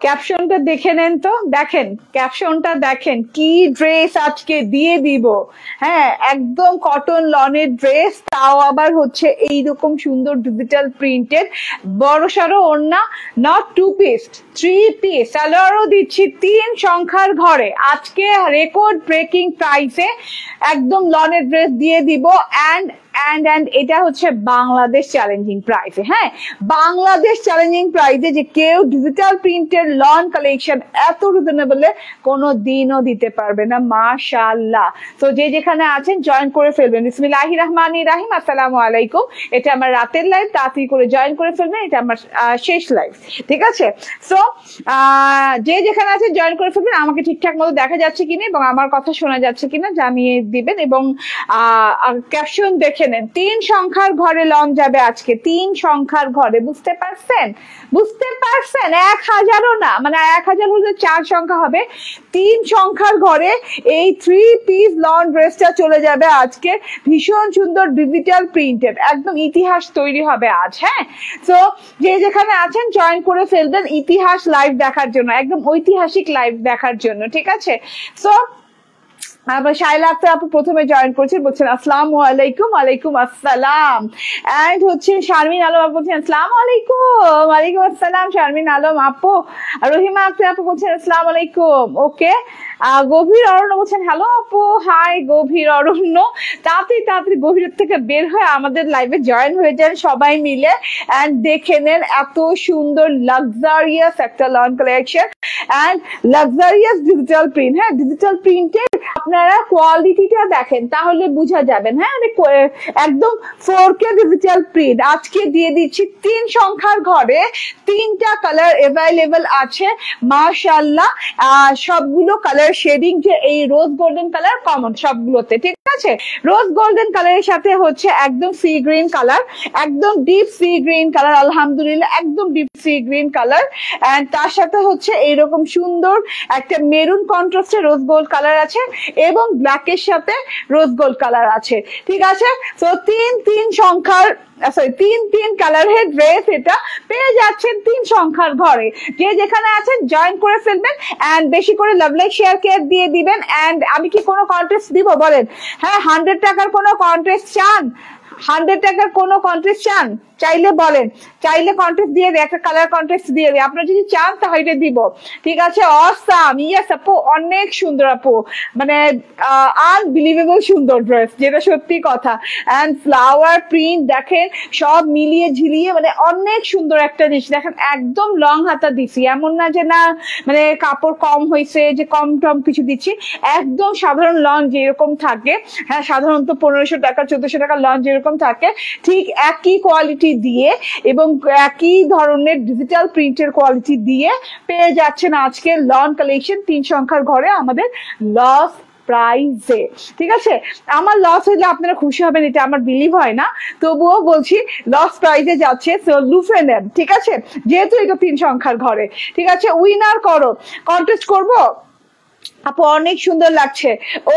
ক্যাপশনটা দেখে নেন তো, দেখেন ক্যাপশনটা দেখেন, কি ড্রেস আজকে দিয়ে দিব। হ্যাঁ, একদম কটন লনের ড্রেস, তাও আবার হচ্ছে এইরকম সুন্দর ডিজিটাল প্রিন্টেড, বড় সড়ো ওড়না, নট 2 পিস, 3 পিস, সালোয়ারও দিচ্ছি 3 সংখ্যার ঘরে। আজকে রেকর্ড ব্রেকিং প্রাইসে একদম লনের ড্রেস দিয়ে দিব। অ্যান্ড এটা হচ্ছে বাংলাদেশ চ্যালেঞ্জিং প্রাইসে। হ্যাঁ, বাংলাদেশ চ্যালেঞ্জিং প্রাইসে যে কেউ ডিজিটাল প্রিন্টের লন কালেকশন এত রিজনেবলে কোনো দিনও দিতে পারবে না, মাশাআল্লাহ। তো যে যেখানে আছেন জয়েন করে ফেলবেন। বিসমিল্লাহির রহমানির রহিম, আসসালামু আলাইকুম। এটা আমার রাতের লাইভ, তাড়াতাড়ি করে জয়েন করে ফেলবেন, এটা আমার শেষ লাইভ, ঠিক আছে? সো যে যেখানে আছেন জয়েন করে ফেলবেন। আমাকে ঠিকঠাক মতো দেখা যাচ্ছে কিনা এবং আমার কথা শোনা যাচ্ছে কিনা জানিয়ে দিবেন, এবং ক্যাপশন দেখে নেন। 3 সংখ্যার ঘরে লন যাবে আজকে, 3 সংখ্যার ঘরে, বুঝতে পারছেন? 1000ও না, মানে 1000 হলে 4 সংখ্যা হবে, 3 সংখ্যার ঘরে এই 3 পিস লন ড্রেসটা চলে যাবে আজকে। ভীষণ সুন্দর ডিজিটাল প্রিন্টেড, একদম ইতিহাস তৈরি হবে আজ। হ্যাঁ, তো যে যেখানে আছেন জয়েন করে ফেলবেন ইতিহাস লাইভ দেখার জন্য, একদম ঐতিহাসিক লাইভ দেখার জন্য, ঠিক আছে? সো আবার শাইলা আক্তার আপু প্রথমে জয়েন করছেন, বলছেন আসসালামু আলাইকুম। ওয়ালাইকুম আসসালাম। এন্ড হচ্ছে শারমিন আলম আপু বলছেন আসসালামু আলাইকুম। ওয়ালাইকুম আসসালাম শারমিন আলম আপু। রহিমা আক্তার আপু বলছেন আসসালামু আলাইকুম। ওকে, গভীর অরণ্য বলছেন হ্যালো আপু, হাই গভীর অরণ্য। তাড়াতাড়ি গভীরের থেকে বের হয়ে আমাদের লাইভে জয়েন হয়ে যান সবাই মিলে, এন্ড দেখে নেন এত সুন্দর লাক্সারিয়াস একটা lawn collection and luxurious digital print. হ্যাঁ, ডিজিটাল প্রিন্টের আপনারা কোয়ালিটিটা দেখেন তাহলে বুঝা যাবেন। হ্যাঁ, একদম 4K ডিজিটাল প্রিন্ট আজকে দিয়ে দিচ্ছি 3 সংখ্যার ঘরে, 3টা কালার অ্যাভেলেবল আছে, মাশাআল্লাহ। সবগুলো কালার শেডিং যে এই রোজ গোল্ডেন কালার কমন সবগুলোতে, ঠিক আছে? রোজ গোল্ডেন কালারের সাথে হচ্ছে একদম সি গ্রিন কালার, একদম ডিপ সি গ্রিন কালার, আলহামদুলিল্লাহ একদম deep sea green colour. And তার সাথে হচ্ছে এইরকম সুন্দর একটা মেরুন কন্ট্রাস্টে রোজ গোল্ড কালার আছে, এবং ব্ল্যাকের সাথে রোজ গোল্ড কালার আছে, ঠিক আছে? তো 3 সংখ্যার সরি 3 কালারের ড্রেস এটা পেয়ে যাচ্ছেন 3 সংখ্যার ঘরে। যে যেখানে আছেন জয়েন করে ফেলবেন, এন্ড বেশি করে লাভ লাইক শেয়ার কেয়ার দিয়ে দিবেন। এন্ড আমি কি কোনো কন্টেস্ট দিব বলেন? হ্যাঁ, 100 টাকার কোনো কন্টেস্ট চান? 100 টাকার কোনো কন্টেস্ট চান? চাইলে বলেন, চাইলে কন্টেস্ট দিয়ে দিই, একটা কালার কন্টেস্ট দিয়ে দিই। আপনারা যদি চান তাহলে দিব, ঠিক আছে? অসাম, ইয়েস আপু, অনেক সুন্দর আপু, মানে আনবিলিভেবল সুন্দর ড্রেস, যেটা সত্যি কথা। এন্ড ফ্লাওয়ার প্রিন্ট দেখেন, সব মিলিয়ে ঝিলিয়ে মানে অনেক সুন্দর একটা জিনিস। দেখেন একদম লং হাতা দিছি, এমন না যে না মানে কাপড় কম হয়েছে যে কম টম কিছু দিচ্ছি, একদম সাধারণ লং যেরকম থাকে, হ্যাঁ সাধারণত 1500 টাকা 1400 টাকা লং যেরকম থাকে, ঠিক একই কোয়ালিটি দিয়ে এবং একই ধরনের ডিজিটাল প্রিন্টের কোয়ালিটি দিয়ে পেয়ে যাচ্ছেন আজকে লন কালেকশন 3 সংখ্যার ঘরে আমাদের লস প্রাইসে, ঠিক আছে? আমার লস হইলে আপনারা খুশি হবেন, এটা আমার বিলিভ হয় না, তবুও বলছি লস প্রাইসে যাচ্ছে, তো লুফে নেন, ঠিক আছে? যেহেতু এটা 3 সংখ্যার ঘরে, ঠিক আছে? উইনার করো, কন্টেস্ট করবো আপু, অনেক সুন্দর লাগছে।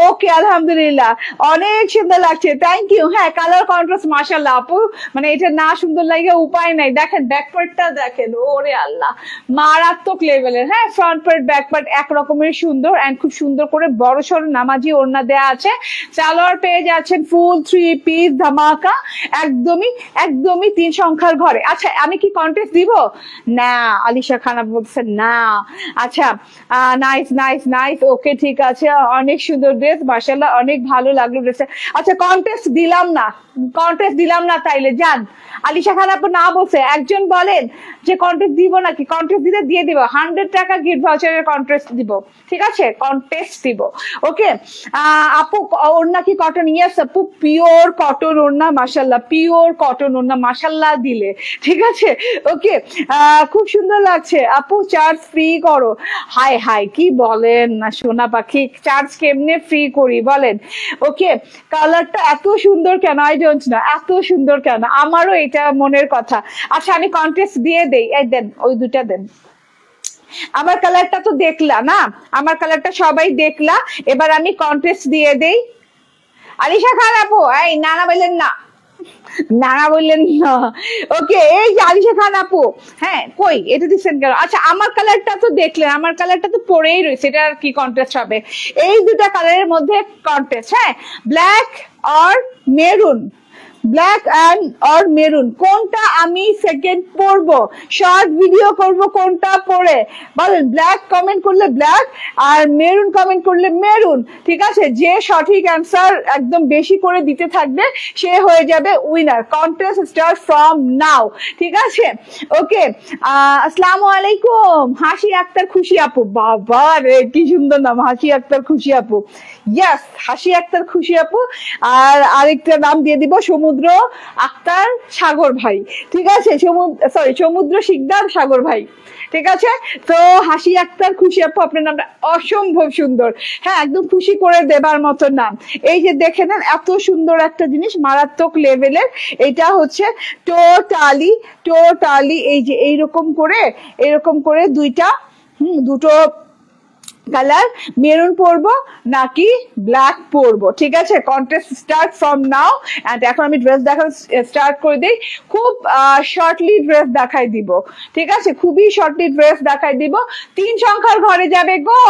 ওকে, আলহামদুলিল্লাহ অনেক সুন্দর লাগছে, থ্যাংক ইউ। হ্যাঁ, কালার কন্ট্রাস্ট মাশাআল্লাহ আপু, মানে এটা না সুন্দর লাগে উপায় নাই। দেখেন ব্যাকপার্টটা দেখেন, ওরে আল্লাহ মারাত্মক লেভেলের। হ্যাঁ, ফ্রন্ট পার্ট ব্যাক পার্ট এক রকমের সুন্দর, এন্ড খুব সুন্দর করে বড় সড়ো নামাজি ওড়না দেয়া আছে। সালোয়ার পেয়ে যাচ্ছেন ফুল 3 পিস ধামাকা, একদমই 3 সংখ্যার ঘরে। আচ্ছা, আমি কি কন্টেস্ট দিব না? আলিশা খানা বলছেন না। আচ্ছা, নাইস নাইস নাইস, ওকে ঠিক আছে, অনেক সুন্দর ড্রেস মাশাআল্লাহ, অনেক ভালো লাগলো ড্রেসটা। আচ্ছা, কন্টেস্ট দিলাম না তাইলে যান। আলিশা খান আপু না বলছে, একজন বলেন যে কন্টেস্ট দিব নাকি? কন্টেস্ট দিলে দিয়ে দিব, 100 টাকা গিফট ভাউচারের কন্টেস্ট দিব, ঠিক আছে? কন্টেস্ট দিব, ওকে? আপু ওড়না কি কটন? ইয়েস আপু, পিওর কটন ওড়না মাশাআল্লাহ, পিওর কটন ওড়না মাশাআল্লাহ দিলে, ঠিক আছে? ওকে, খুব সুন্দর লাগছে আপু, চার্জ ফ্রি করো। হাই হাই, কি বলেন না সোনা পাখি, চার্জ কেমনে ফ্রি করি বলেন? ওকে, কালারটা এত সুন্দর কেন? আই ডোন্ট নো, এত সুন্দর কেন? আমারও এটা মনের কথা। আচ্ছা, আমি কন্টেস্ট দিয়ে দেই, এই দেন, ওই 2টা দেন। আমার কালারটা তো দেখলা না, আমার কালারটা সবাই দেখলা, এবার আমি কন্টেস্ট দিয়ে দেই। আলিশা খান আপু, এই না বললেন না, না না বললেন না। ওকে, এই যে আলিশা খান আপু, হ্যাঁ কই এটা দিচ্ছেন কেন? আচ্ছা আমার কালারটা তো দেখলেন, আমার কালারটা তো পরেই রয়েছে, এটা আর কি কন্টেস্ট হবে? এই দুটা কালারের মধ্যে কন্টেস্ট, হ্যাঁ, ব্ল্যাক আর maroon, black and or maroon, কোনটা আমি সেকেন্ড পরবো, শর্ট ভিডিও করব কোনটা পরে বলেন? ব্ল্যাক কমেন্ট করলে ব্ল্যাক, আর মেরুন কমেন্ট করলে মেরুন, ঠিক আছে? যে সঠিক অ্যান্সার একদম বেশি করে দিতে থাকবে সে হয়ে যাবে উইনার। কন্টেস্ট স্টার্ট ফ্রম নাও, ঠিক আছে? ওকে, আসসালামু আলাইকুম হাসি আক্তার খুশি আপু, বাবা রে কি সুন্দর নাম, হাসি আক্তার খুশি আপু। ইয়েস, হাসি আক্তার খুশি আপু। আর আরেকটা নাম দিয়ে দিব, সমুদ্র আক্তার সাগর ভাই, ঠিক আছে? সমুদ্র শিকদার সাগর ভাই, ঠিক আছে? তো হাসি আক্তার খুশি আপু, আপনার নামটা অসম্ভব সুন্দর, হ্যাঁ একদম খুশি করে দেবার মতো নাম। এই যে দেখে নেন এত সুন্দর একটা জিনিস, মারাত্মক লেভেলের। এটা হচ্ছে টোটালি এই যে এইরকম করে দুটো কালার, মেরুন পরবো নাকি ব্ল্যাক পরবো, ঠিক আছে? Contest start from now. And এখন আমি ড্রেস দেখানো স্টার্ট করে দিই। খুব শর্টলি ড্রেস দেখাই দিব, ঠিক আছে? খুবই শর্টলি ড্রেস দেখাই দিব। 3 সংখ্যার ঘরে যাবে গো,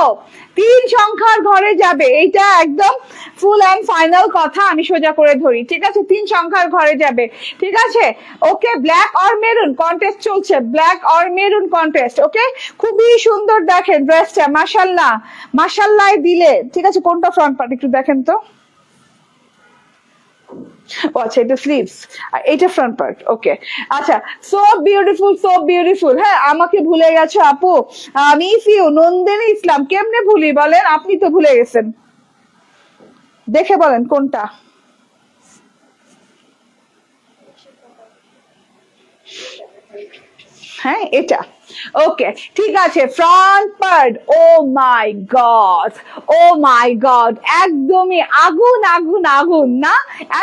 3 সংখ্যার ঘরে যাবে, এইটা একদম ফুল অ্যান্ড ফাইনাল কথা, আমি সোজা করে ধরি, ঠিক আছে? 3 সংখ্যার ঘরে যাবে, ঠিক আছে? ওকে, ব্ল্যাক অর মেরুন কন্টেস্ট চলছে, ব্ল্যাক অর মেরুন কন্টেস্ট। ওকে, খুবই সুন্দর দেখেন ড্রেসটা, মাশাল্লাহ দিলে, ঠিক আছে? কোনটা ফ্রন্ট পার্ট একটু দেখেন তো। আচ্ছা এটা স্লিভস আর এটা ফ্রন্ট পার্ট। ওকে, আচ্ছা, সো বিউটিফুল। হ্যাঁ আমাকে ভুলে গেছো আপু, মিস ইউ নন্দিনী ইসলাম, কেমনে ভুলি বলেন? আপনি তো ভুলে গেছেন, দেখে বলেন কোনটা। হ্যাঁ এটা। ওকে ঠিক আছে, ফ্রন্ট পার্ট, ও মাই গড, একদমই আগুন না,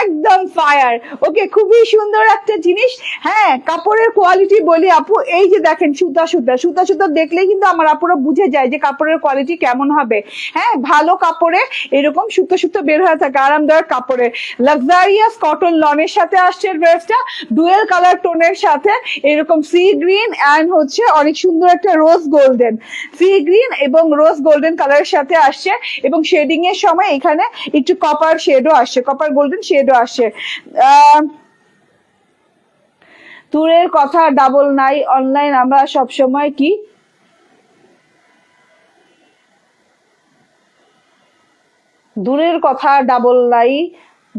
একদম ফায়ার। ওকে, খুবই সুন্দর একটা জিনিস। হ্যাঁ কাপড়ের কোয়ালিটি বলি আপু, এই যে দেখেন সুতা দেখলে কিন্তু আমার আপুরা বুঝে যায় যে কাপড়ের কোয়ালিটি কেমন হবে। হ্যাঁ ভালো কাপড়ে এরকম সুতো বের হয়ে থাকে, আরামদায়ক কাপড়ে। লাক্সারিয়াস কটন লনের সাথে আসছে ড্রেসটা, ডুয়েল কালার টোনের সাথে, এরকম সি গ্রিন অ্যান্ড হচ্ছে অনেক সুন্দর একটা রোজ গোল্ডেন, সি গ্রিন এবং রোজ গোল্ডেন কালারের সাথে আসছে, এবং শেডিং এর সময় এখানে একটু কপার শেডও আসছে, কপার গোল্ডেন শেডও আসছে। দূরের কথা ডাবল নাই, অনলাইন আমরা সবসময় কি দূরের কথা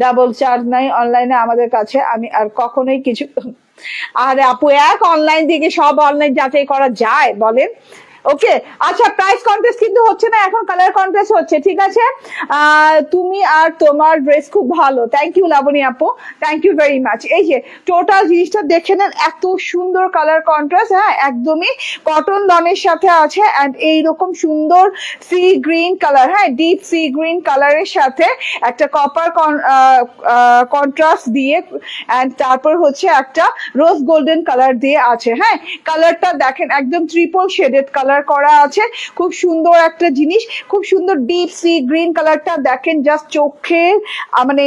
ডাবল চার্জ নাই অনলাইনে আমাদের কাছে, আমি আর কখনোই কিছু। আরে আপু এক অনলাইন থেকে সব অনলাইন যাচাই করা যায় বলেন? ওকে আচ্ছা, প্রাইস কন্টেস্ট কিন্তু হচ্ছে না, এখন কালার কন্টেস্ট হচ্ছে, ঠিক আছে? তুমি আর তোমার ড্রেস খুব ভালো, থ্যাংক ইউ লাবণী আপু, থ্যাংক ইউ ভেরি মাচ। এই যে টোটাল জিনিসটা দেখে নেন, এত সুন্দর কালার কন্ট্রাস্ট, হ্যাঁ একদমই কটন লনের সাথে আছে, অ্যান্ড এইরকম সুন্দর সি গ্রিন কালার, হ্যাঁ ডিপ সি গ্রিন কালারের সাথে একটা কপার কন্ট্রাস্ট দিয়ে, অ্যান্ড তারপর হচ্ছে একটা রোজ গোল্ডেন কালার দিয়ে আছে। হ্যাঁ কালারটা দেখেন একদম ট্রিপল শেডেড কালার করা আছে, খুব সুন্দর একটা জিনিস, খুব সুন্দর ডিপ সি গ্রিন কালারটা দেখেন, জাস্ট চোখে মানে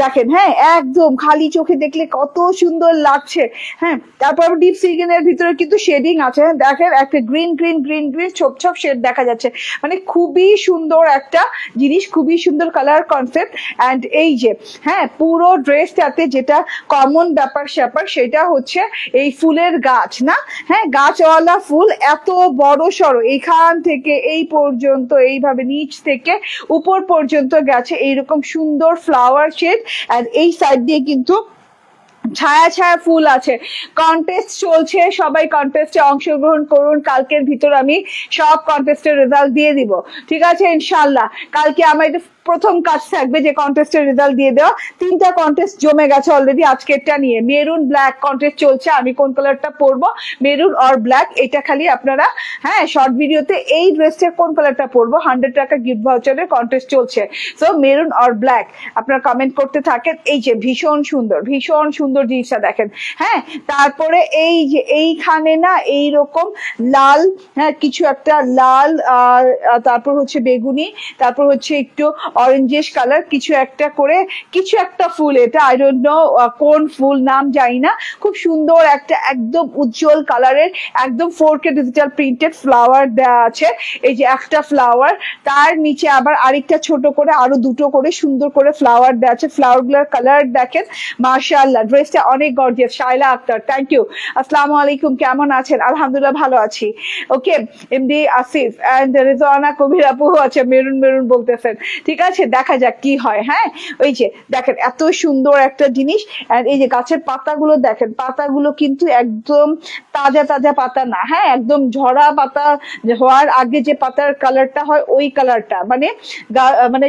দেখেন, হ্যাঁ একদম খালি চোখে দেখলে কত সুন্দর লাগছে। হ্যাঁ তারপর ডিপ সি গ্রিনের ভিতরে কিন্তু শেডিং আছে, দেখেন একটা গ্রিন ছোপ শেড দেখা যাচ্ছে, মানে খুবই সুন্দর একটা জিনিস, খুবই সুন্দর কালার কনসেপ্ট। অ্যান্ড এই যে হ্যাঁ পুরো ড্রেসটাতে যেটা কমন ব্যাপার স্যাপার সেটা হচ্ছে এই ফুলের গাছ, না হ্যাঁ গাছওয়ালা ফুল, এত বড় সড়ো এখান থেকে এই পর্যন্ত, এইভাবে নিচ থেকে উপর পর্যন্ত গেছে, এইরকম সুন্দর ফ্লাওয়ার শেড। আর এই সাইড দিয়ে কিন্তু ছায়া ফুল আছে। কন্টেস্ট চলছে, সবাই কন্টেস্টে অংশগ্রহণ করুন, কালকের ভিতর আমি সব কন্টেস্টের রেজাল্ট দিয়ে দিব, ঠিক আছে ইনশাল্লাহ। কালকে আমার এটা প্রথম কাজ থাকবে যে কন্টেস্টের রেজাল্ট দিয়ে দেওয়া। 3টা কন্টেস্ট জমে গেছে অলরেডি, আজকেরটা নিয়ে মেরুন ব্ল্যাক কন্টেস্ট চলছে, আমি কোন কালারটা পরবো, মেরুন অর ব্ল্যাক, এটা খালি আপনারা হ্যাঁ শর্ট ভিডিওতে এই ড্রেসটার কোন কালারটা পরবো, 100 টাকা গিফট ভাউচারের কন্টেস্ট চলছে। সো মেরুন অর ব্ল্যাক আপনারা কমেন্ট করতে থাকেন। এই যে ভীষণ সুন্দর জিনিসটা দেখেন, হ্যাঁ তারপরে এই যে এইখানে না এইরকম লাল, হ্যাঁ কিছু একটা লাল, তারপর হচ্ছে বেগুনি, তারপর হচ্ছে একটু অরেঞ্জিশ কালার, কিছু একটা ফুল, এটা আই ডোন্ট নো কোন ফুল নাম জানি না। খুব সুন্দর একটা একদম উজ্জ্বল কালারের একদম 4K ডিজিটাল প্রিন্টেড ফ্লাওয়ার দেওয়া আছে। এই যে একটা ফ্লাওয়ার, তার নিচে আবার আরেকটা ছোট করে আরো দুটো করে সুন্দর করে ফ্লাওয়ার দেওয়া আছে। ফ্লাওয়ার গুলোর কালার দেখেন, মাশাআল্লাহ। ড্রেসটা অনেক গর্জিয়াস। Shaila Akter, thank you. আসসালামু আলাইকুম, কেমন আছেন? আলহামদুলিল্লাহ ভালো আছি। Okay, MD Asif and Rezwana Kabir আপু আছে, মেরুন মেরুন বলতেছেন। ঠিক আছে, দেখা যাক কি হয়। হ্যাঁ, ওই যে দেখেন এত সুন্দর একটা জিনিস। এন্ড এই যে গাছের পাতাগুলো দেখেন, পাতাগুলো কিন্তু একদম তাজা তাজা পাতা না, হ্যাঁ, একদম ঝরা পাতা হওয়ার আগে যে পাতার কালারটা হয় ওই কালারটা, মানে মানে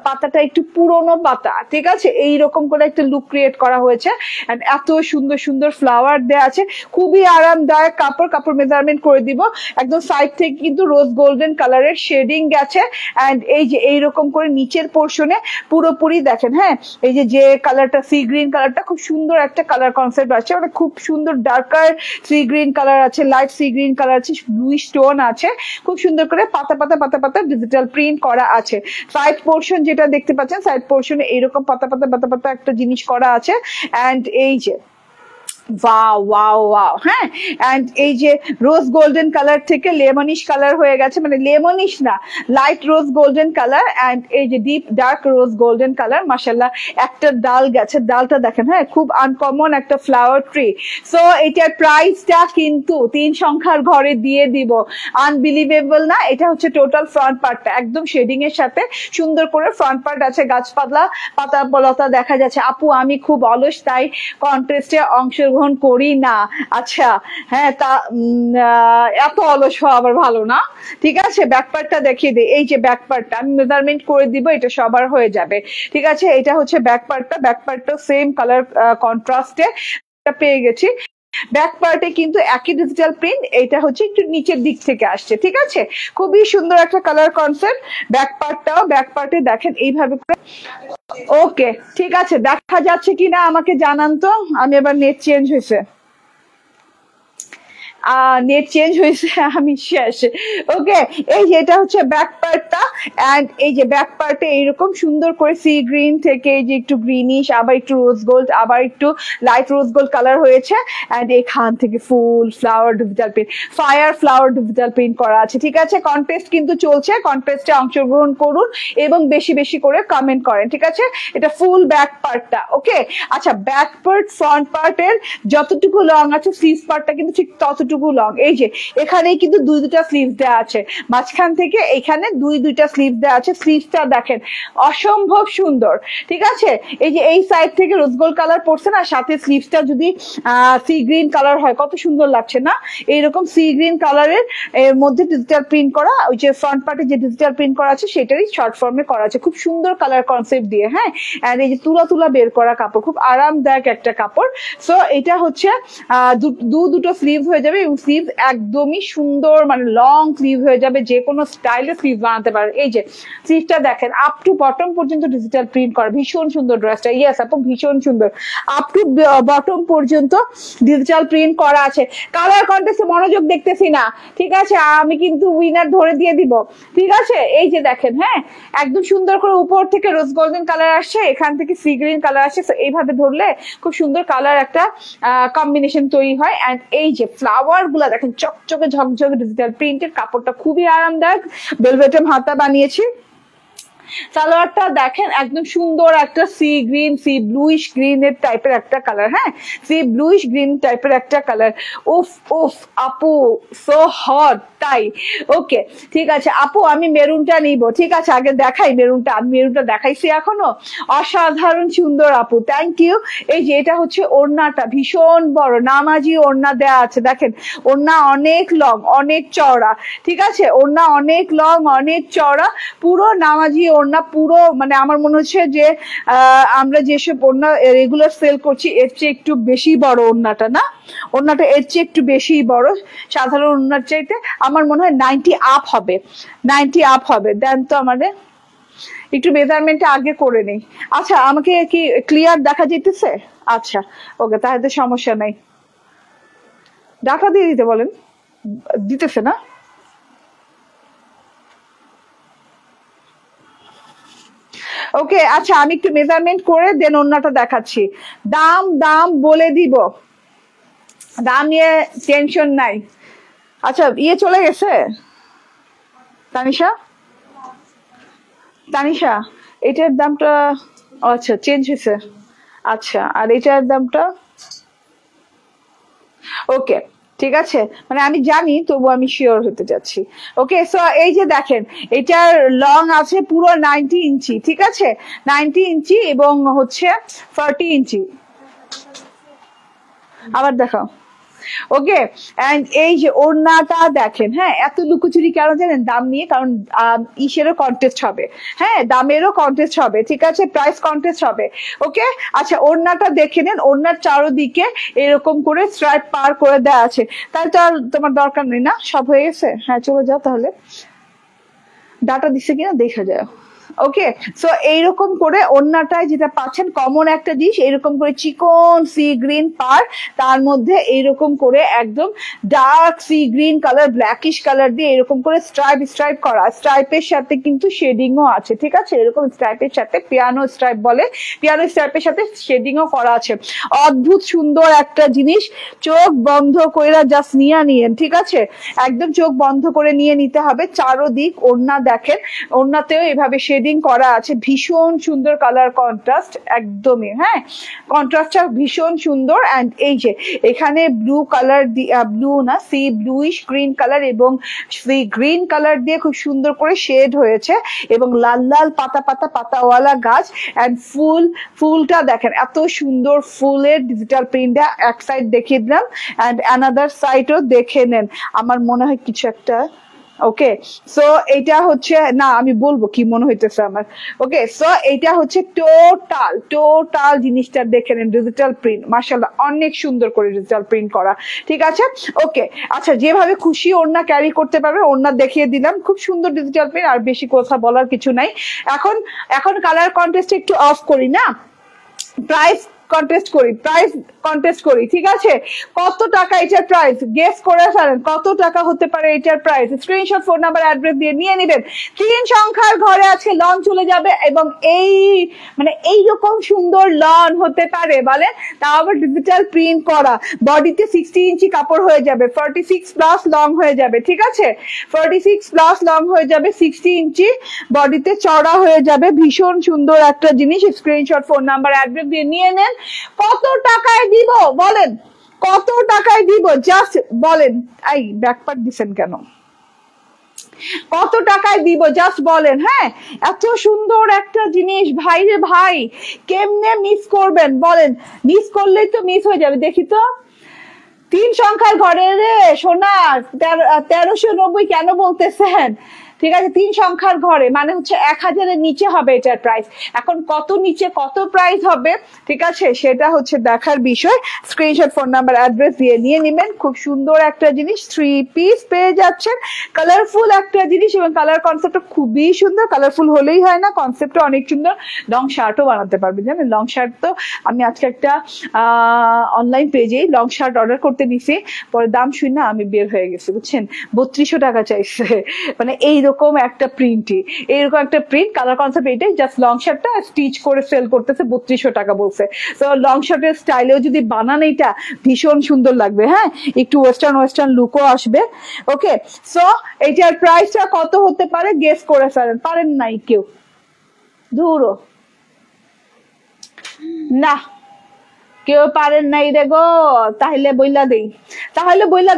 পাতাটা একটু পুরনো পাতা। ঠিক আছে, এইরকম করে একটা লুক ক্রিয়েট করা হয়েছে। এন্ড এত সুন্দর সুন্দর ফ্লাওয়ার দেওয়া আছে, খুবই আরামদায়ক কাপড়। কাপড় মেজারমেন্ট করে দিব একদম সাইড থেকে, কিন্তু রোজ গোল্ডেন কালারের শেডিং গেছে। এন্ড এই যে এইরকম করে নিচের পোর্শনে পুরোপুরি দেখেন, হ্যাঁ, এই যে কালারটা সি গ্রিন কালারটা, খুব সুন্দর একটা কালার কনসেপ্ট আছে, মানে খুব সুন্দর ডার্কার সি গ্রিন কালার আছে, লাইট সি গ্রিন কালার আছে, ব্লু স্টোন আছে, খুব সুন্দর করে পাতা পাতা পাতা পাতা ডিজিটাল প্রিন্ট করা আছে। সাইড পোর্শন যেটা দেখতে পাচ্ছেন, সাইড পোর্শনে এইরকম পাতা পাতা পাতা পাতা একটা জিনিস করা আছে। এন্ড এই যে ওয়াও ওয়াও ওয়াও, হ্যাঁ, এন্ড এই যে রোজ গোল্ডেন কালার থেকে লেমনিশ কালার হয়ে গেছে, মানে লেমনিশ না, light rose golden colour. And এই যে deep dark rose golden colour. মাশাআল্লাহ, একটা ডাল গেছে, ডালটা দেখেন, হ্যাঁ, খুব আনকমন একটা ফ্লাওয়ার ট্রি। সো এটার প্রাইসটা কিন্তু 3 সংখ্যার ঘরে দিয়ে দিব। আনবিলিভেবল না? এটা হচ্ছে টোটাল ফ্রন্ট পার্টটা একদম শেডিং এর সাথে সুন্দর করে ফ্রন্ট পার্ট আছে, গাছপালা পাতা লতা দেখা যাচ্ছে। আপু আমি খুব অলস, তাই কন্টেস্টে অংশগ্রহণ করি না। আচ্ছা, হ্যাঁ, তা এত অলস হওয়া আবার ভালো না। ঠিক আছে, ব্যাকপার্টটা দেখিয়ে দিই। এই যে ব্যাকপার্টটা আমি মেজারমেন্ট করে দিব, এটা সবার হয়ে যাবে। ঠিক আছে, এটা হচ্ছে ব্যাকপার্টটা। ব্যাকপার্টটা সেম কালার কন্ট্রাস্টে পেয়ে গেছি। ব্যাক পার্টে কিন্তু একই ডিজিটাল প্রিন্ট, এটা হচ্ছে একটু নিচের দিক থেকে আসছে। ঠিক আছে, খুবই সুন্দর একটা কালার কনসেপ্ট। ব্যাক পার্টটাও, ব্যাক পার্টে দেখেন এইভাবে করে। ওকে, ঠিক আছে, দেখা যাচ্ছে কিনা আমাকে জানান তো। আমি এবার নেট চেঞ্জ হয়েছে, নেট চেঞ্জ হয়েছে, আমি শেষ। ওকে, এই যে এটা হচ্ছে ব্যাক পার্টটা। এন্ড এই যে ব্যাক পার্টে এইরকম সুন্দর করে সি গ্রিন থেকে এই যে একটু গ্রিনিশ, আবার একটু রোজ গোল্ড, আবার একটু লাইট রোজ গোল্ড কালার হয়েছে। এন্ড এখান থেকে full flower digital print, fire flower digital print করা আছে। ঠিক আছে, কন্টেস্ট কিন্তু চলছে, কন্টেস্টে অংশগ্রহণ করুন এবং বেশি বেশি করে কমেন্ট করেন। ঠিক আছে, এটা ফুল ব্যাক পার্টটা। ওকে, আচ্ছা, ব্যাক পার্ট ফ্রন্ট পার্টের যতটুকু লং আছে, স্লিভস পার্টটা কিন্তু ঠিক ততটুকু লং। এই যে এখানেই কিন্তু দুইটা স্লিভ দেওয়া আছে, মাঝখান থেকে এখানে দুইটা স্লিভ দেওয়া আছে। স্লিভসটা দেখেন অসম্ভব সুন্দর। ঠিক আছে, এই যে এই সাইড থেকে রোজ গোল্ড কালার পড়ছে না, সাথে স্লিভসটা যদি সি গ্রিন কালার হয় কত সুন্দর লাগছে না? এইরকম সি গ্রিন কালারের এর মধ্যে ডিজিটাল প্রিন্ট করা, ওই যে ফ্রন্ট পার্টে যে ডিজিটাল প্রিন্ট করা আছে সেটারই শর্ট ফর্মে করা আছে, খুব সুন্দর কালার কনসেপ্ট দিয়ে। হ্যাঁ, এন্ড এই যে তুলা তুলা বের করা কাপড়, খুব আরামদায়ক একটা কাপড়। সো এটা হচ্ছে দুটো স্লিভ হয়ে যাবে, এবং স্লিভ একদমই সুন্দর, মানে লং স্লিভ হয়ে যাবে, যে কোনো স্টাইলে স্লিভ বানাতে পারে। এই যে স্লিভটা দেখেন আপ টু বটম পর্যন্ত ডিজিটাল প্রিন্ট করা, ভীষণ সুন্দর ড্রেসটা। ইয়েস আপু, ভীষণ সুন্দর, আপ টু বটম পর্যন্ত ডিজিটাল প্রিন্ট করা আছে। কালার কন্টেস্টে মনোযোগ দেখতেছি না। ঠিক আছে, আমি কিন্তু উইনার ধরে দিয়ে দিব। ঠিক আছে, এই যে দেখেন, হ্যাঁ, একদম সুন্দর করে উপর থেকে রোজ গোল্ডেন কালার আসছে, এখান থেকে সি গ্রিন কালার আসছে। এইভাবে ধরলে খুব সুন্দর কালার একটা কম্বিনেশন তৈরি হয়। এন্ড এই যে ফ্লাওয়ার গুলা দেখেন চকচকে ঝকঝকে ডিজিটাল প্রিন্টের, কাপড়টা খুবই আরামদায়ক। ভেলভেটের হাতা বানিয়েছি। সালোয়ারটা দেখেন একদম সুন্দর একটা sea green, sea bluish green এর টাইপের একটা কালার। হ্যাঁ, সি ব্লুইশ গ্রিন টাইপের একটা কালার। উফ উফ আপু, সো হট, তাই? ওকে, ঠিক আছে আপু, আমি মেরুনটা নিব। ঠিক আছে, আগে দেখাই মেরুনটা। আমি মেরুনটা দেখাইছি এখনো, অসাধারণ সুন্দর আপু, থ্যাংক ইউ। এই যে এটা হচ্ছে ওড়নাটা, ভীষণ বড় নামাজি ওড়না দেয়া আছে। দেখেন ওড়না অনেক লং, অনেক চওড়া। ঠিক আছে, ওড়না অনেক লং, অনেক চওড়া, পুরো নামাজি ওড়না, পুরো মানে আমার মনে হচ্ছে যে আমরা যেসব ওড়না রেগুলার সেল করছি এর চেয়ে একটু বেশি বড় ওড়নাটা, না? ওড়নাটা এর চেয়ে একটু বেশি বড়, সাধারণ ওড়নার চাইতে আমার মনে হয় 90 আপ হবে, 90 আপ হবে। দেন তো আমাদের একটু মেজারমেন্টটা আগে করে নেই। আচ্ছা, আমাকে কি ক্লিয়ার দেখা যেতেছে? আচ্ছা, ওকে, তাহলে সমস্যা নাই। ডাটা দিয়ে দিতে বলেন, দিতেছে না? ওকে, আচ্ছা আমি একটু মেজারমেন্ট করে দেন ওড়নাটা দেখাচ্ছি। দাম দাম বলে দিব, দাম নিয়ে টেনশন নাই। আচ্ছা ইয়ে চলে গেছে তানিশা, তানিশা এটার দামটা আচ্ছা চেঞ্জ হয়েছে। আচ্ছা আর এটার দামটা ওকে ঠিক আছে, মানে আমি জানি তবু আমি শিওর হতে যাচ্ছি। ওকে সো এই যে দেখেন এটার লং আছে পুরো 90 ইঞ্চি, ঠিক আছে 90 ইঞ্চি এবং হচ্ছে 40 ইঞ্চি। আবার দেখাও। ওকে এন্ড এই যে ওড়নাটা দেখেন, হ্যাঁ এত লুকোচুরি কেন জানেন দাম নিয়ে, কারণ ইসেরও কন্টেস্ট হবে, হ্যাঁ দামেরও কন্টেস্ট হবে, ঠিক আছে প্রাইস কন্টেস্ট হবে। ওকে আচ্ছা ওড়নাটা দেখে নেন, ওড়নার চারোদিকে এরকম করে স্ট্রাইপ পার করে দেওয়া আছে। তাহলে তো আর তোমার দরকার নেই না, সব হয়ে গেছে, হ্যাঁ চলে যাও তাহলে, ডাটা দিচ্ছে কিনা দেখা যায়। ওকে সো এইরকম করে ওড়নাটায় যেটা পাচ্ছেন কমন একটা জিনিস, এরকম করে চিকন সি গ্রিন পার, তার মধ্যে এইরকম করে একদম dark C green colour blackish colour দিয়ে এরকম করে স্ট্রাইপ স্ট্রাইপ করা, স্ট্রাইপের সাথে কিন্তু শেডিংও আছে, ঠিক আছে এরকম স্ট্রাইপের সাথে পিয়ানো স্ট্রাইপ বলে, পিয়ানো স্ট্রাইপের সাথে শেডিংও করা আছে। অদ্ভুত সুন্দর একটা জিনিস, চোখ বন্ধ করে জাস্ট নিয়েন, ঠিক আছে একদম চোখ বন্ধ করে নিয়ে নিতে হবে। চারোদিক ওড়না দেখেন, ওড়নাতেও এভাবে শেডিং করা আছে, ভীষণ সুন্দর কালার কন্ট্রাস্ট একদমই, হ্যাঁ কন্ট্রাস্টটা ভীষণ সুন্দর। এন্ড এই যে এখানে ব্লু কালার, ব্লু না সি ব্লুইশ গ্রিন কালার এবং সি গ্রিন কালার দিয়ে খুব সুন্দর করে শেড হয়েছে এবং লাল লাল পাতা পাতা পাতাওয়ালা গাছ। এন্ড ফুলটা দেখেন এত সুন্দর ফুলের ডিজিটাল প্রিন্টটা এক সাইড দেখিয়ে দিলাম এন্ড অ্যানাদার সাইডও দেখে নেন, আমার মনে হয় কিছু একটা। ওকে সো এটা হচ্ছে না আমি বলবো কি মনে হইতেছে আমার। ওকে সো এটা হচ্ছে টোটাল জিনিসটা দেখে নেন, ডিজিটাল প্রিন্ট মাশাআল্লাহ অনেক সুন্দর করে ডিজিটাল প্রিন্ট করা, ঠিক আছে। ওকে আচ্ছা যেভাবে খুশি ওড়না ক্যারি করতে পারবে, ওড়না দেখিয়ে দিলাম, খুব সুন্দর ডিজিটাল প্রিন্ট, আর বেশি কথা বলার কিছু নাই। এখন কালার কন্টেস্ট একটু অফ করি না, প্রাইস কন্টেস্ট করি, ঠিক আছে কত টাকা এটার প্রাইস গেস করে ফেলেন, কত টাকা হতে পারে এটার price, screenshot phone number address দিয়ে নিয়ে নেবেন। 3 সংখ্যার ঘরে আজকে লন চলে যাবে এবং এই মানে এইরকম সুন্দর লন হতে পারে বলেন, তাও আবার ডিজিটাল প্রিন্ট করা, বডিতে 60 ইঞ্চি কাপড় হয়ে যাবে, 46 প্লাস লং হয়ে যাবে, ঠিক আছে 46 প্লাস লং হয়ে যাবে, 60 ইঞ্চি বডিতে চড়া হয়ে যাবে, ভীষণ সুন্দর একটা জিনিস। স্ক্রিনশট ফোন নাম্বার অ্যাড্রেস দিয়ে নিয়ে নেন। কত টাকায় দিব বলেন, কত টাকায় দিব জাস্ট বলেন। এই ব্যাকপার্ট দিছেন কেন, কত টাকায় দিব জাস্ট বলেন। হ্যাঁ এত সুন্দর একটা জিনিস ভাই রে ভাই, কেমনে মিস করবেন বলেন, মিস করলেই তো মিস হয়ে যাবে। দেখি তো 3 সংখ্যার ঘরে রে সোনা, 1390 কেন বলতেছেন, ঠিক আছে 3 সংখ্যার ঘরে মানে হচ্ছে 1000-এর নিচে হবে এটার প্রাইস। এখন কত নিচে কত প্রাইস হবে, ঠিক আছে সেটা হচ্ছে দেখার বিষয়। স্ক্রিনশট ফোন নাম্বার অ্যাড্রেস দিয়ে নিয়ে নেবেন। খুব সুন্দর একটা জিনিস, 3 পিস পেয়ে যাচ্ছেন, কালারফুল একটা জিনিস এবং কালার কনসেপ্টটা খুবই সুন্দর, কালারফুল হলেই হয় না, কনসেপ্টটা অনেক সুন্দর। লং শার্টও বানাতে পারবেন জানেন, লং শার্ট তো আমি আজকে একটা অনলাইন পেজে লং শার্ট অর্ডার করতে নিছি, পরে দাম শুনে না আমি বের হয়ে গেছি বুঝছেন, 3200 টাকা চাইছে, মানে এইরকম একটা প্রিন্টই, এইরকম একটা প্রিন্ট কালার কনসেপ্ট এটাই, জাস্ট লং শার্টটা স্টিচ করে সেল করতেছে 3200 টাকা বলছে। তো লং শার্টের স্টাইলেও যদি বানান এটা ভীষণ সুন্দর লাগবে, হ্যাঁ একটু ওয়েস্টার্ন লুকও আসবে। ওকে সো এইটার প্রাইসটা কত হতে পারে গেস করে ফেলেন, পারেন নাই কেউ ধুরো না, কেউ পারেন নাই রে গো, তাহলে বইলা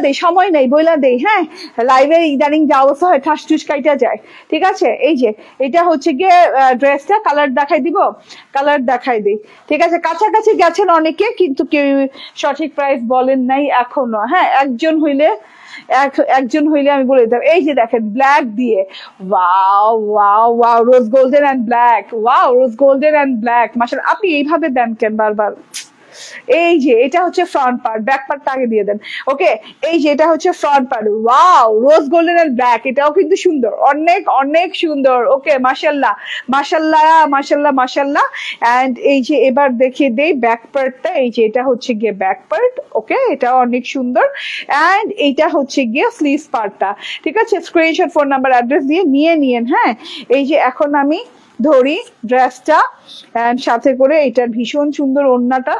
দেই, সময় নেই বইলা দেই। হ্যাঁ লাইভে ইদানিং যাওয়া হয় ঠাস টুস কাইটা যায়, ঠিক আছে। এই যে এটা হচ্ছে গিয়ে ড্রেসটা, কালার দেখাই দিই, ঠিক আছে। কাছাকাছি গেছেন অনেকে কিন্তু কেউ সঠিক প্রাইস বলেন নাই এখনো। হ্যাঁ একজন হইলে আমি বলে দিতাম। এই যে দেখেন ব্ল্যাক দিয়ে, wow rose golden and black, মাশাআল্লাহ। আপনি এইভাবে দেন কেন বারবার, এই যে এটা হচ্ছে ফ্রন্ট পার্ট, ব্যাক পার্টটা আগে দিয়ে দেন। ওকে এই যে এটা হচ্ছে front part, wow rose golden and black, এটাও কিন্তু সুন্দর, অনেক সুন্দর। ওকে মাশাআল্লাহ। এন্ড এই যে এবার দেখিয়ে দেই ব্যাক পার্টটা, এই যে এটা হচ্ছে গিয়ে ব্যাক পার্ট, ওকে এটাও অনেক সুন্দর। এন্ড এইটা হচ্ছে গিয়ে স্লিভস পার্টটা, ঠিক আছে। স্ক্রিনশট ফোন নাম্বার অ্যাড্রেস দিয়ে নিয়ে নিয়েন। হ্যাঁ এই যে এখন আমি ধরি ড্রেসটা, এন্ড সাথে করে এটার ভীষণ সুন্দর ওড়নাটা।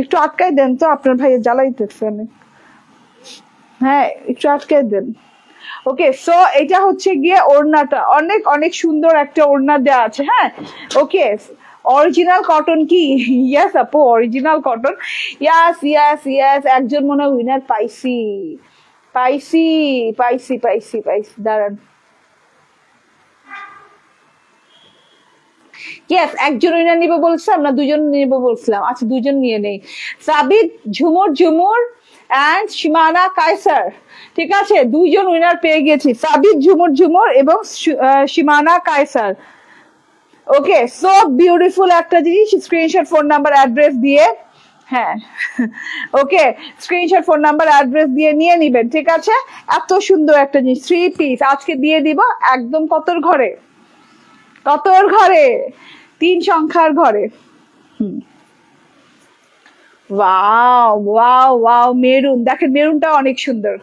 একটু আটকাই দেন তো, আপনার ভাইয়ের জ্বালাইতেছে। হ্যাঁ একটু আটকাই দেন। ওকে, সো এটা হচ্ছে গিয়ে ওড়নাটা, অনেক অনেক সুন্দর একটা ওড়না দেওয়া আছে। হ্যাঁ ওকে, অরিজিনাল কটন কি? ইয়াস আপু, অরিজিনাল কটন। ইয়াস ইয়াস ইয়াস, একজন মনে হয় উইনার পাইছি পাইছি পাইছি পাইছি পাইছি, দাঁড়ান। ইয়েস, একজন উইনার নিব বলছিলাম না দুজন নিব বলছিলাম? আচ্ছা দুজন নিয়ে নেই। সাবিত ঝুমুর ঝুমুর অ্যান্ড সীমানা কায়সার, ঠিক আছে, দুইজন উইনার পেয়ে গেছি, সাবিত ঝুমুর ঝুমুর এবং সীমানা কায়সার। ওকে, সো বিউটিফুল একটা জিনিস, স্ক্রিনশট ফোন নাম্বার অ্যাড্রেস দিয়ে, হ্যাঁ ওকে, স্ক্রিনশট ফোন নাম্বার অ্যাড্রেস দিয়ে নিয়ে নিবেন, ঠিক আছে। এত সুন্দর একটা জিনিস, 3 পিস আজকে দিয়ে দিব একদম কতর ঘরে, কতর ঘরে, 3 সংখ্যার ঘরে। ওয়াও ওয়াও ওয়াও, মেরুন দেখেন, মেরুনটা অনেক সুন্দর,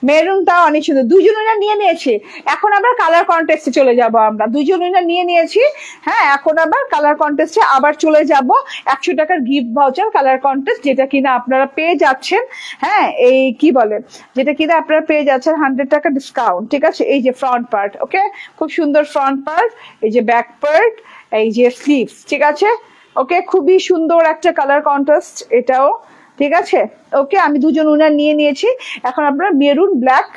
মেরুনটা অনেক সুন্দর। দুজন উইনার নিয়ে নিয়েছি, এখন আবার কালার কন্টেস্টে চলে যাব আমরা। দুজন উইনার নিয়ে নিয়েছি, হ্যাঁ এখন আবার কালার কন্টেস্টে আবার চলে যাব। 100 টাকার গিফট ভাউচার কালার কন্টেস্ট, যেটা কিনা আপনারা পেয়ে যাচ্ছেন। হ্যাঁ এই কি বলে, যেটা কিনা আপনারা পেয়ে যাচ্ছেন 100 টাকা ডিসকাউন্ট, ঠিক আছে। এই যে ফ্রন্ট পার্ট, ওকে, খুব সুন্দর ফ্রন্ট পার্ট, এই যে ব্যাক পার্ট, এই যে স্লিভস, ঠিক আছে। ওকে, খুবই সুন্দর একটা কালার কন্টেস্ট এটাও, ঠিক আছে। ওকে, আমি দুজন উইনার নিয়ে নিয়েছি। এখন আপনারা মেরুন ব্ল্যাক,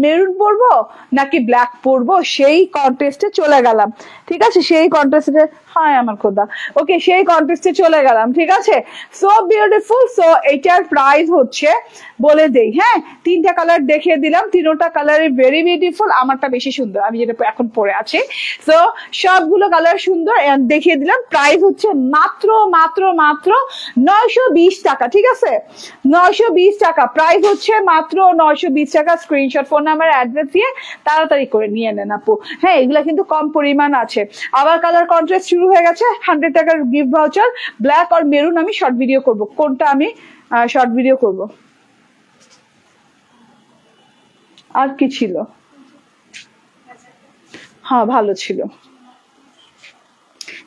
মেরুন পরবো নাকি ব্ল্যাক পরবো সেই কন্টেস্টে চলে গেলাম, ঠিক আছে। সেই কন্টেস্টে, হ্যাঁ আমার খোদা, ওকে সেই কন্টেস্টে চলে গেলাম, ঠিক আছে। So beautiful. সো এটার প্রাইস হচ্ছে বলে দেই, হ্যাঁ 3টা কালার দেখিয়ে দিলাম, 3টা কালারই ভেরি বিউটিফুল, আমারটা বেশি সুন্দর, আমি যেটা এখন পরে আছি। সো সবগুলো কালার সুন্দর দেখিয়ে দিলাম। প্রাইস হচ্ছে মাত্র মাত্র মাত্র 920 টাকা, ঠিক আছে, 920 টাকা প্রাইস হচ্ছে, মাত্র 920 টাকা। স্ক্রিনশট ফোন নাম্বার অ্যাড্রেস দিয়ে তাড়াতাড়ি করে নিয়ে নেন আপু। হ্যাঁ এগুলা কিন্তু কম পরিমাণ আছে। আবার কালার কন্ট্রাস্ট শুরু হয়ে গেছে, 100 টাকার গিফট ভাউচার, ব্ল্যাক আর মেরুন। আমি শর্ট ভিডিও করব, কোনটা আমি শর্ট ভিডিও করব। আর কি ছিল? হ্যাঁ ভালো ছিল,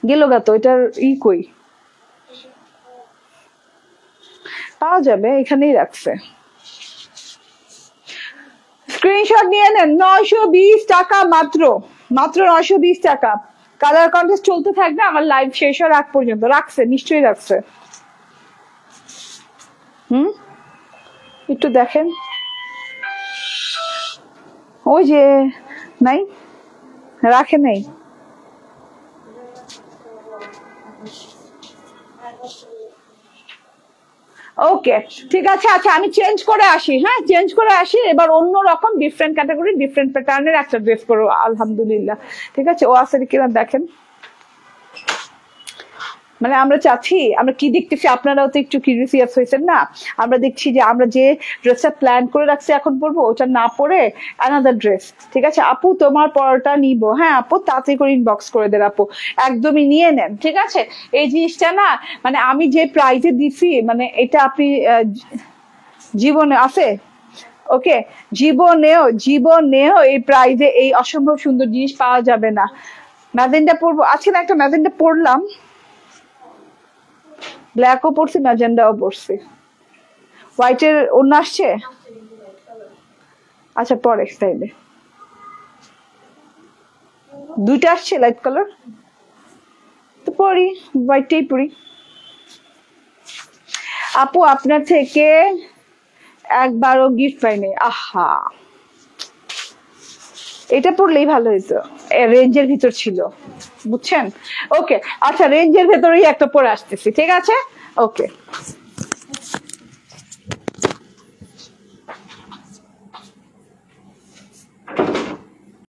গেল গা তো, এটার কই পাওয়া যাবে, এখানেই রাখছে। স্ক্রিনশট নিয়ে নেন, 920 টাকা মাত্র, মাত্র 920 টাকা। কালার কন্টেস্ট চলতে থাকবে আমার লাইভ শেষ হওয়ার আগ পর্যন্ত। রাখছে, নিশ্চয়ই রাখছে। একটু দেখেন, ওই যে নাই, রাখে নাই। ওকে ঠিক আছে, আচ্ছা আমি চেঞ্জ করে আসি, হ্যাঁ চেঞ্জ করে আসি। এবার অন্য রকম ডিফারেন্ট ক্যাটাগরি, ডিফারেন্ট প্যাটার্নের একটা ড্রেস করবো আলহামদুলিল্লাহ, ঠিক আছে। ও আছে কিনা দেখেন, মানে আমরা চাচ্ছি, আমরা কি দেখতেছি, আপনারাও তো একটু কিউরিয়াস হয়েছেন না। আমরা দেখছি যে আমরা যে ড্রেসটা প্ল্যান করে রাখছি এখন পরবো, ওটা না পরে অ্যানাদার ড্রেস, ঠিক আছে। আপু তোমার পরটা নিব, হ্যাঁ আপু তাড়াতাড়ি করে ইনবক্স করে দেন আপু, একদমই নিয়ে নেন, ঠিক আছে। এই জিনিসটা না, মানে আমি যে প্রাইজে দিছি, মানে এটা আপনি জীবনে আছে, ওকে, জীবনেও জীবনেও এই প্রাইজে এই অসম্ভব সুন্দর জিনিস পাওয়া যাবে না। ম্যাজেন্ডা পরবো আজকে, না একটা ম্যাজেন্ডা পরলাম, ব্ল্যাকও পড়ছি, ম্যাজেন্ডাও পড়ছি। হোয়াইটের অন্য আসছে, আচ্ছা পরে তাইলে দুইটা আসছে লাইট কালার, তো পরি হোয়াইটটাই পরি। আপু আপনার থেকে একবারও গিফট পাইনি, আহা এটা পড়লেই ভালো হইতো, রেঞ্জের ভিতর ছিল, বুঝছেন। ওকে আচ্ছা, রেঞ্জের ভেতরেই একটা পরে আসতেছি, ঠিক আছে, ওকে।